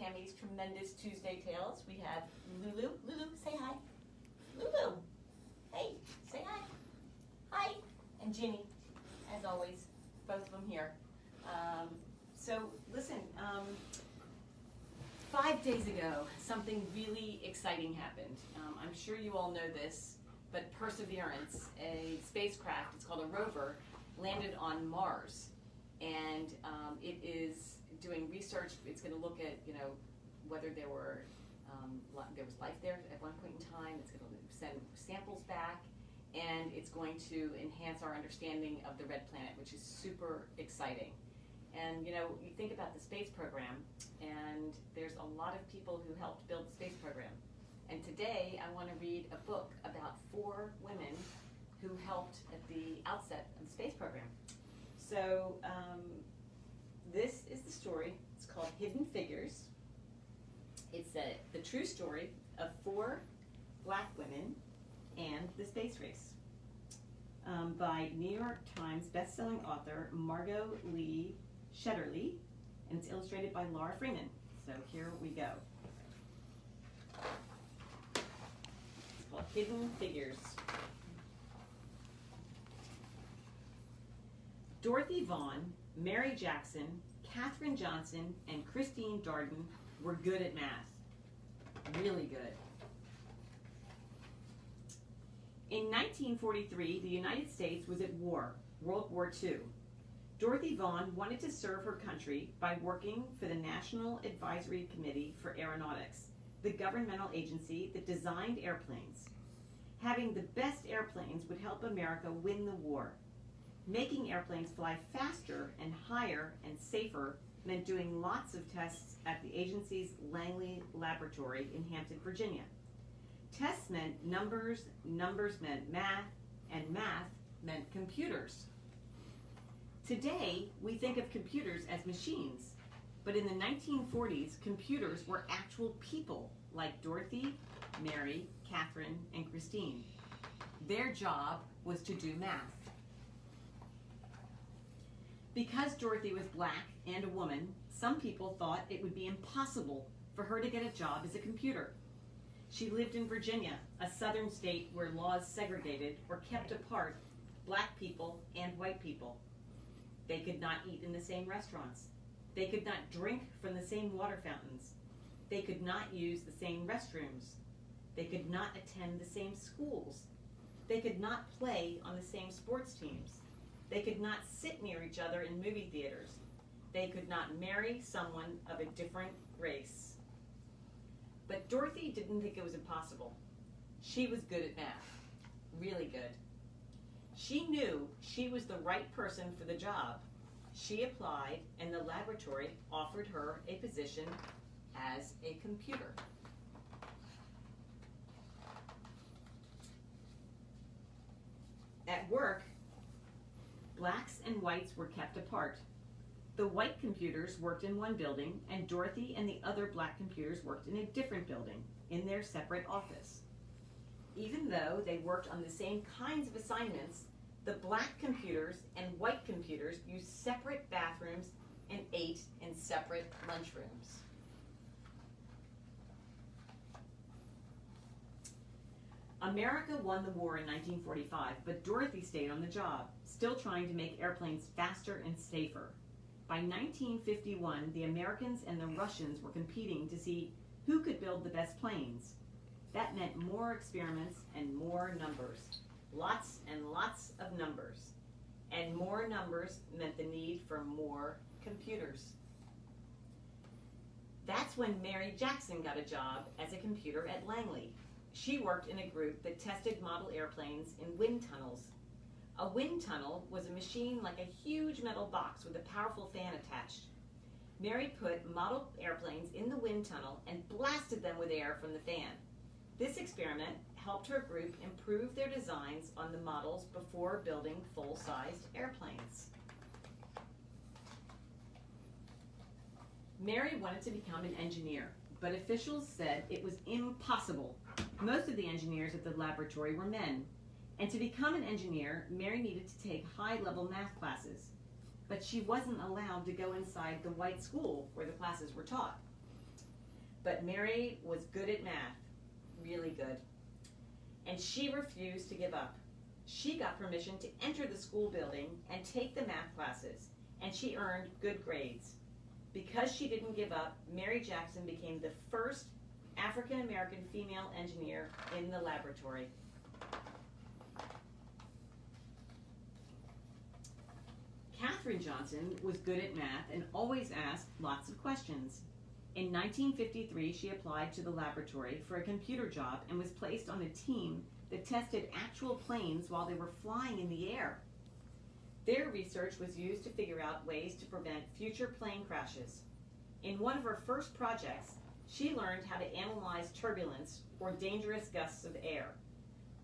Tammy's Tremendous Tuesday Tales. We have Lulu. Lulu, say hi. Lulu, hey, say hi. Hi. And Ginny, as always, both of them here. So listen, 5 days ago, something really exciting happened. I'm sure you all know this, but Perseverance, a spacecraft, it's called a rover, landed on Mars. And it is doing research. It's going to look at, whether there was life there at one point in time. It's going to send samples back, and it's going to enhance our understanding of the red planet, which is super exciting. And you think about the space program, and there's a lot of people who helped build the space program. And today I want to read a book about 4 women who helped at the outset of the space program. So this is the story. It's called Hidden Figures. It's the true story of 4 black women and the space race, by New York Times bestselling author Margot Lee Shetterly, and it's illustrated by Laura Freeman. So here we go. It's called Hidden Figures. Dorothy Vaughan, Mary Jackson, Katherine Johnson, and Christine Darden were good at math. Really good. In 1943, the United States was at war, World War II. Dorothy Vaughan wanted to serve her country by working for the National Advisory Committee for Aeronautics, the governmental agency that designed airplanes. Having the best airplanes would help America win the war. Making airplanes fly faster and higher and safer meant doing lots of tests at the agency's Langley Laboratory in Hampton, Virginia. Tests meant numbers, numbers meant math, and math meant computers. Today, we think of computers as machines, but in the 1940s, computers were actual people like Dorothy, Mary, Katherine, and Christine. Their job was to do math. Because Dorothy was black and a woman, some people thought it would be impossible for her to get a job as a computer. She lived in Virginia, a southern state where laws segregated or kept apart black people and white people. They could not eat in the same restaurants. They could not drink from the same water fountains. They could not use the same restrooms. They could not attend the same schools. They could not play on the same sports teams. They could not sit near each other in movie theaters. They could not marry someone of a different race. But Dorothy didn't think it was impossible. She was good at math, really good. She knew she was the right person for the job. She applied, and the laboratory offered her a position as a computer. At work, blacks and whites were kept apart. The white computers worked in one building, and Dorothy and the other black computers worked in a different building, in their separate office. Even though they worked on the same kinds of assignments, the black computers and white computers used separate bathrooms and ate in separate lunchrooms. America won the war in 1945, but Dorothy stayed on the job, still trying to make airplanes faster and safer. By 1951, the Americans and the Russians were competing to see who could build the best planes. That meant more experiments and more numbers. Lots and lots of numbers. And more numbers meant the need for more computers. That's when Mary Jackson got a job as a computer at Langley. She worked in a group that tested model airplanes in wind tunnels. A wind tunnel was a machine like a huge metal box with a powerful fan attached. Mary put model airplanes in the wind tunnel and blasted them with air from the fan. This experiment helped her group improve their designs on the models before building full-sized airplanes. Mary wanted to become an engineer, but officials said it was impossible. Most of the engineers at the laboratory were men, and to become an engineer, Mary needed to take high-level math classes. But she wasn't allowed to go inside the white school where the classes were taught. But Mary was good at math, really good. And she refused to give up. She got permission to enter the school building and take the math classes, and she earned good grades. Because she didn't give up, Mary Jackson became the first African-American female engineer in the laboratory. Katherine Johnson was good at math and always asked lots of questions. In 1953, she applied to the laboratory for a computer job and was placed on a team that tested actual planes while they were flying in the air. Their research was used to figure out ways to prevent future plane crashes. In one of her first projects, she learned how to analyze turbulence or dangerous gusts of air.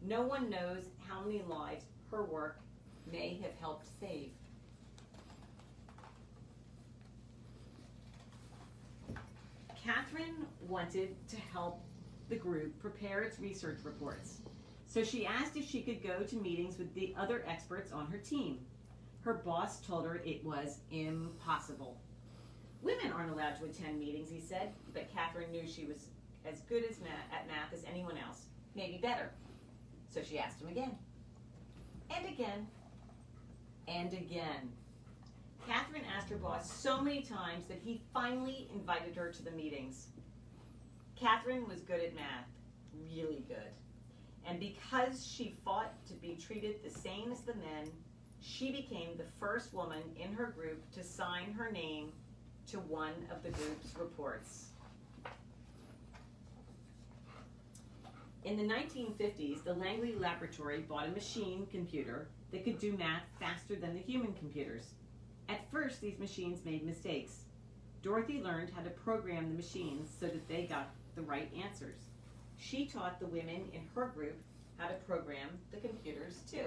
No one knows how many lives her work may have helped save. Katherine wanted to help the group prepare its research reports, so she asked if she could go to meetings with the other experts on her team. Her boss told her it was impossible. Women aren't allowed to attend meetings, he said, but Katherine knew she was as good at math as anyone else, maybe better. So she asked him again, and again, and again. Katherine asked her boss so many times that he finally invited her to the meetings. Katherine was good at math, really good. And because she fought to be treated the same as the men, she became the first woman in her group to sign her name to one of the group's reports. In the 1950s, the Langley Laboratory bought a machine computer that could do math faster than the human computers. At first, these machines made mistakes. Dorothy learned how to program the machines so that they got the right answers. She taught the women in her group how to program the computers too.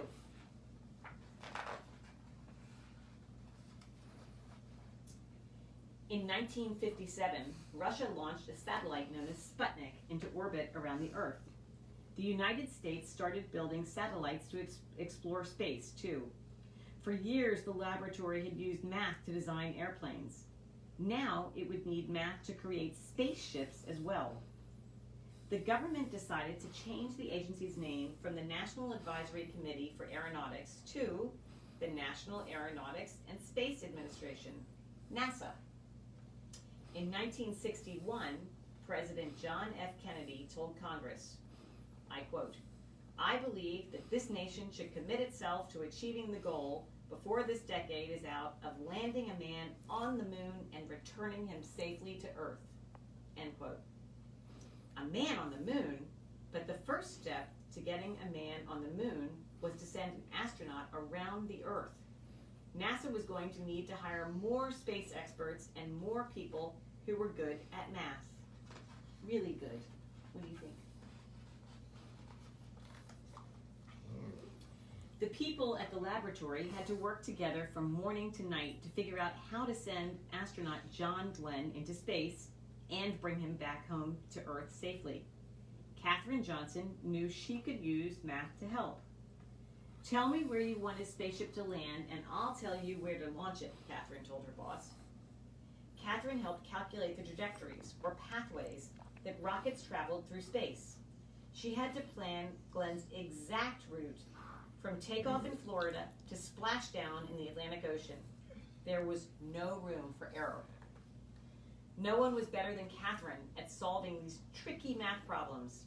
In 1957, Russia launched a satellite known as Sputnik into orbit around the Earth. The United States started building satellites to explore space too. For years, the laboratory had used math to design airplanes. Now it would need math to create spaceships as well. The government decided to change the agency's name from the National Advisory Committee for Aeronautics to the National Aeronautics and Space Administration, NASA. In 1961, President John F. Kennedy told Congress, I quote, "I believe that this nation should commit itself to achieving the goal before this decade is out of landing a man on the moon and returning him safely to Earth." End quote. A man on the moon, but the first step to getting a man on the moon was to send an astronaut around the Earth. NASA was going to need to hire more space experts and more people who were good at math. Really good. What do you think? The people at the laboratory had to work together from morning to night to figure out how to send astronaut John Glenn into space and bring him back home to Earth safely. Katherine Johnson knew she could use math to help. "Tell me where you want a spaceship to land, and I'll tell you where to launch it," Katherine told her boss. Katherine helped calculate the trajectories, or pathways, that rockets traveled through space. She had to plan Glenn's exact route from takeoff in Florida to splashdown in the Atlantic Ocean. There was no room for error. No one was better than Katherine at solving these tricky math problems.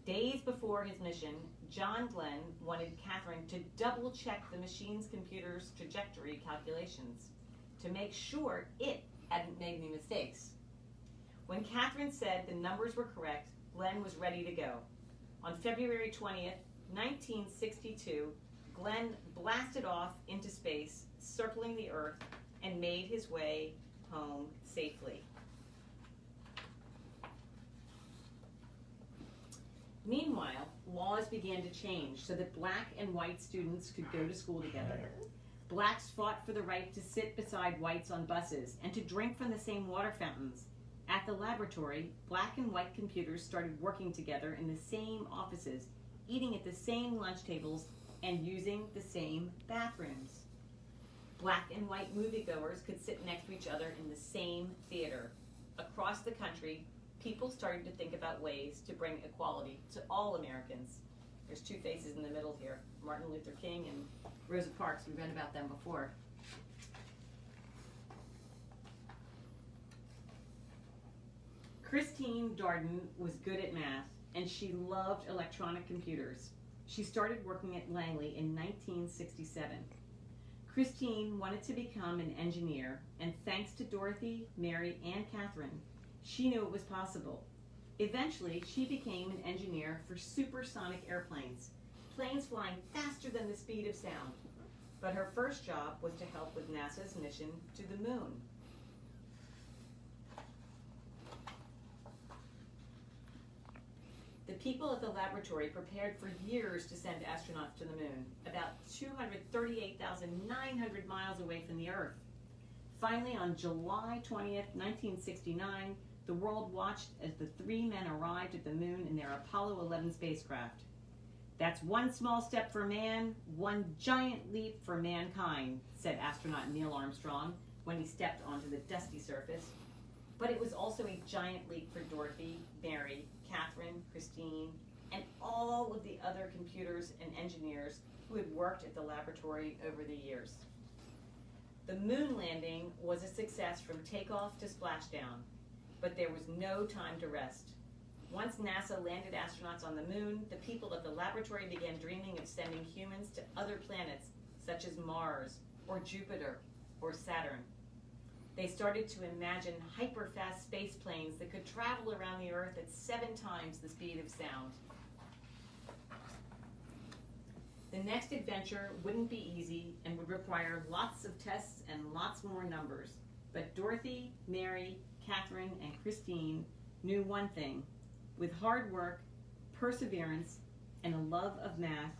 Days before his mission, John Glenn wanted Katherine to double-check the machine's computer's trajectory calculations to make sure it hadn't made any mistakes. When Katherine said the numbers were correct, Glenn was ready to go. On February 20th, 1962, Glenn blasted off into space, circling the Earth, and made his way home safely. Meanwhile, laws began to change so that black and white students could go to school together. Blacks fought for the right to sit beside whites on buses and to drink from the same water fountains. At the laboratory, black and white computers started working together in the same offices, eating at the same lunch tables, and using the same bathrooms. Black and white moviegoers could sit next to each other in the same theater. Across the country, people started to think about ways to bring equality to all Americans. There's two faces in the middle here, Martin Luther King and Rosa Parks. We read about them before. Christine Darden was good at math, and she loved electronic computers. She started working at Langley in 1967. Christine wanted to become an engineer, and thanks to Dorothy, Mary, and Catherine, she knew it was possible. Eventually, she became an engineer for supersonic airplanes, planes flying faster than the speed of sound. But her first job was to help with NASA's mission to the moon. The people at the laboratory prepared for years to send astronauts to the moon, about 238,900 miles away from the Earth. Finally, on July 20th, 1969, the world watched as the three men arrived at the moon in their Apollo 11 spacecraft. That's one small step for man, one giant leap for mankind, said astronaut Neil Armstrong when he stepped onto the dusty surface. But it was also a giant leap for Dorothy, Mary, Catherine, Christine, and all of the other computers and engineers who had worked at the laboratory over the years. The moon landing was a success from takeoff to splashdown, but there was no time to rest. Once NASA landed astronauts on the moon, the people at the laboratory began dreaming of sending humans to other planets such as Mars or Jupiter or Saturn. They started to imagine hyper-fast space planes that could travel around the Earth at 7 times the speed of sound. The next adventure wouldn't be easy and would require lots of tests and lots more numbers. But Dorothy, Mary, Catherine, and Christine knew one thing. With hard work, perseverance, and a love of math,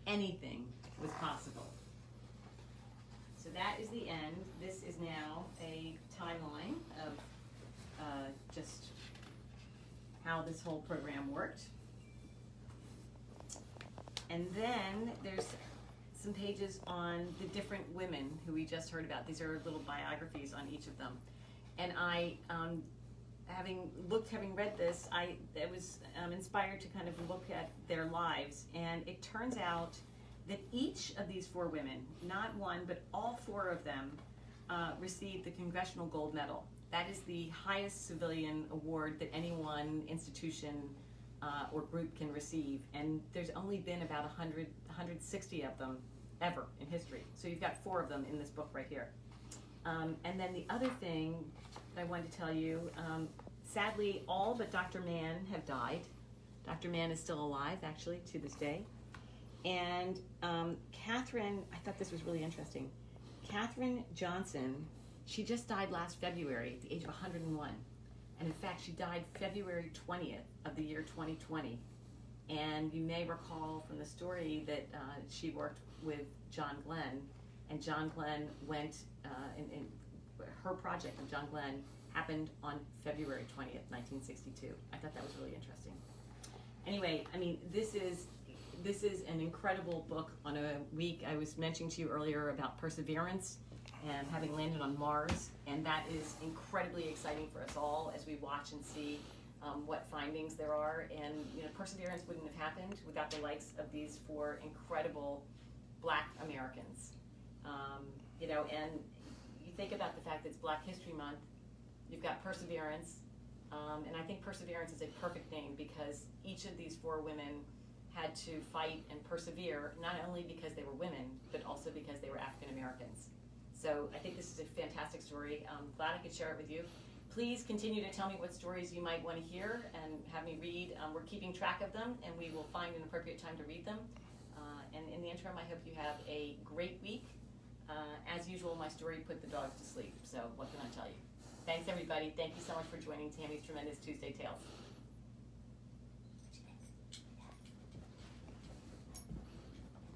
anything was possible. So that is the end. This is now a timeline of just how this whole program worked. And then there's some pages on the different women who we just heard about. These are little biographies on each of them. And I, having read this, I was inspired to kind of look at their lives. And it turns out that each of these 4 women, not one, but all 4 of them, received the Congressional Gold Medal. That is the highest civilian award that any one institution or group can receive. And there's only been about 160 of them ever in history. So you've got 4 of them in this book right here. And then the other thing that I wanted to tell you, sadly, all but Dr. Mann have died. Dr. Mann is still alive, actually, to this day. And Catherine, I thought this was really interesting. Catherine Johnson, she just died last February at the age of 101. And in fact, she died February 20th of the year 2020. And you may recall from the story that she worked with John Glenn. And John Glenn went, in her project of John Glenn happened on February 20th, 1962. I thought that was really interesting. Anyway, I mean, this is an incredible book on a week. I was mentioning to you earlier about perseverance and having landed on Mars, and that is incredibly exciting for us all as we watch and see what findings there are. And perseverance wouldn't have happened without the likes of these 4 incredible Black Americans. And you think about the fact that it's Black History Month. You've got perseverance, and I think perseverance is a perfect name because each of these 4 women had to fight and persevere, not only because they were women, but also because they were African Americans. So I think this is a fantastic story. I'm glad I could share it with you. Please continue to tell me what stories you might want to hear and have me read. We're keeping track of them, and we will find an appropriate time to read them. And in the interim, I hope you have a great week. As usual, my story put the dogs to sleep, so what can I tell you? Thanks, everybody. Thank you so much for joining Tammy's Tremendous Tuesday Tales.